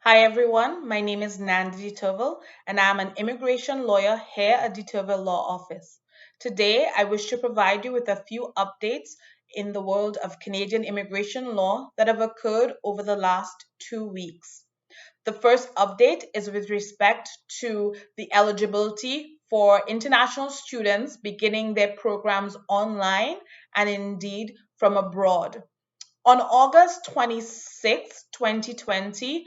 Hi everyone, my name is Nandi Deterville and I'm an immigration lawyer here at Deterville Law Office. Today, I wish to provide you with a few updates in the world of Canadian immigration law that have occurred over the last 2 weeks. The first update is with respect to the eligibility for international students beginning their programs online and indeed from abroad. On August 26, 2020,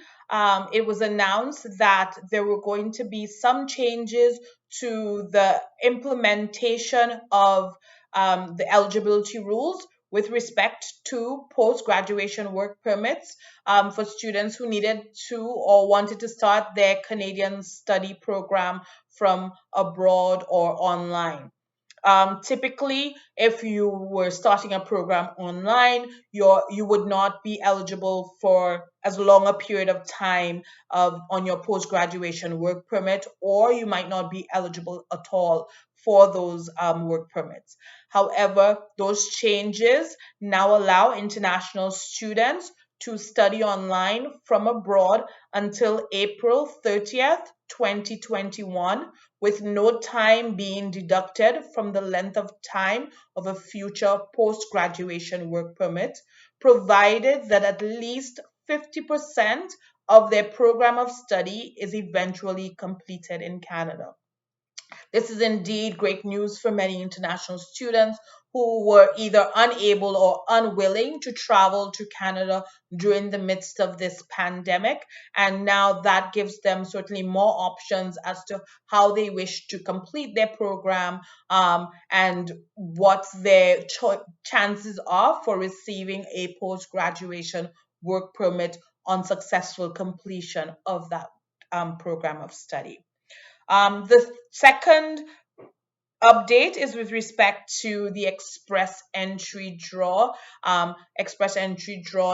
it was announced that there were going to be some changes to the implementation of the eligibility rules with respect to post graduation work permits for students who needed to or wanted to start their Canadian study program from abroad or online. Typically, if you were starting a program online, you would not be eligible for as long a period of time on your post graduation work permit, or you might not be eligible at all for those work permits. However, those changes now allow international students to study online from abroad until April 30th, 2021, with no time being deducted from the length of time of a future post graduation work permit, provided that at least 50% of their program of study is eventually completed in Canada. This is indeed great news for many international students who were either unable or unwilling to travel to Canada during the midst of this pandemic. And now that gives them certainly more options as to how they wish to complete their program and what their chances are for receiving a post graduation work permit on successful completion of that program of study. The second update is with respect to the express entry draw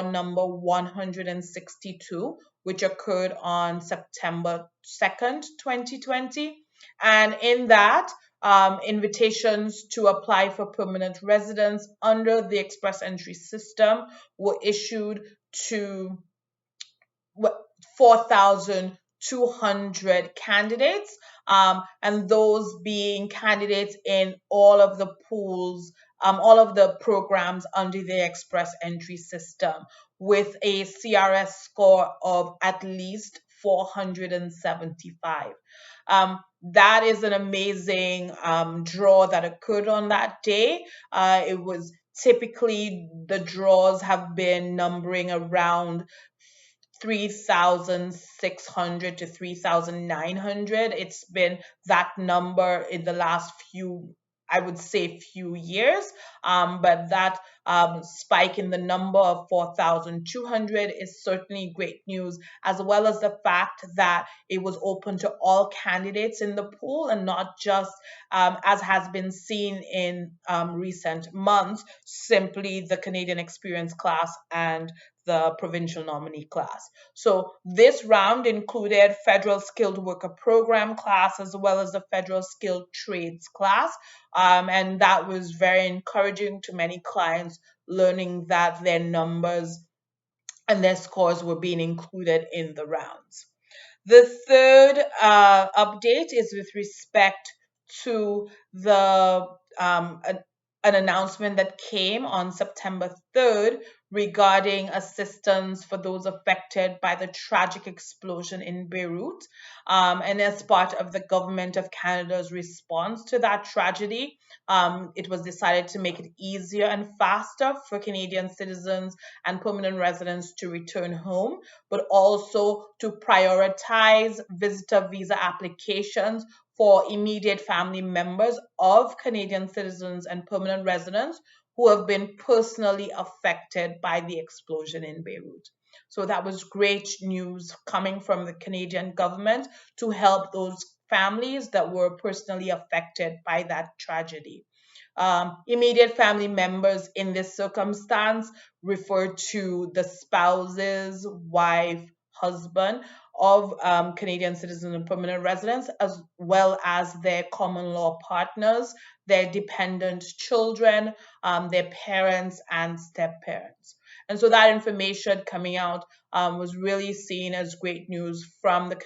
number 162, which occurred on September 2nd, 2020. And in that, invitations to apply for permanent residence under the express entry system were issued to 4,200 candidates, and those being candidates in all of the pools, all of the programs under the Express Entry system with a CRS score of at least 475. That is an amazing draw that occurred on that day. It was typically the draws have been numbering around 3,600 to 3,900. It's been that number in the last I would say, few years. But that spike in the number of 4,200 is certainly great news, as well as the fact that it was open to all candidates in the pool and not just, as has been seen in recent months, simply the Canadian Experience class and the provincial nominee class. So this round included Federal Skilled Worker Program class as well as the Federal Skilled Trades class. And that was very encouraging to many clients, learning that their numbers and their scores were being included in the rounds. The third update is with respect to the an announcement that came on September 3rd regarding assistance for those affected by the tragic explosion in Beirut. And as part of the Government of Canada's response to that tragedy, it was decided to make it easier and faster for Canadian citizens and permanent residents to return home, but also to prioritize visitor visa applications for immediate family members of Canadian citizens and permanent residents who have been personally affected by the explosion in Beirut. So that was great news coming from the Canadian government to help those families that were personally affected by that tragedy. Immediate family members in this circumstance refer to the spouses, wife, husband of Canadian citizens and permanent residents, as well as their common law partners, their dependent children, their parents, and step parents. And so that information coming out was really seen as great news from the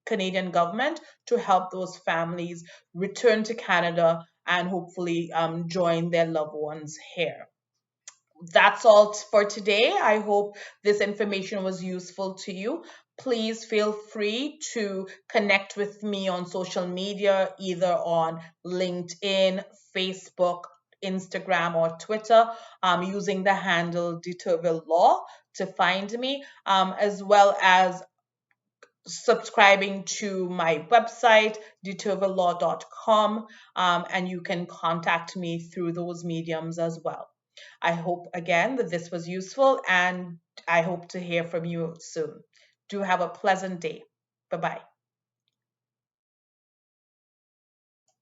Canadian government to help those families return to Canada and hopefully join their loved ones here. That's all for today. I hope this information was useful to you. Please feel free to connect with me on social media, either on LinkedIn, Facebook, Instagram, or Twitter, using the handle Deterville Law to find me, as well as subscribing to my website, detervillelaw.com, and you can contact me through those mediums as well. I hope again that this was useful, and I hope to hear from you soon. Do have a pleasant day. Bye bye.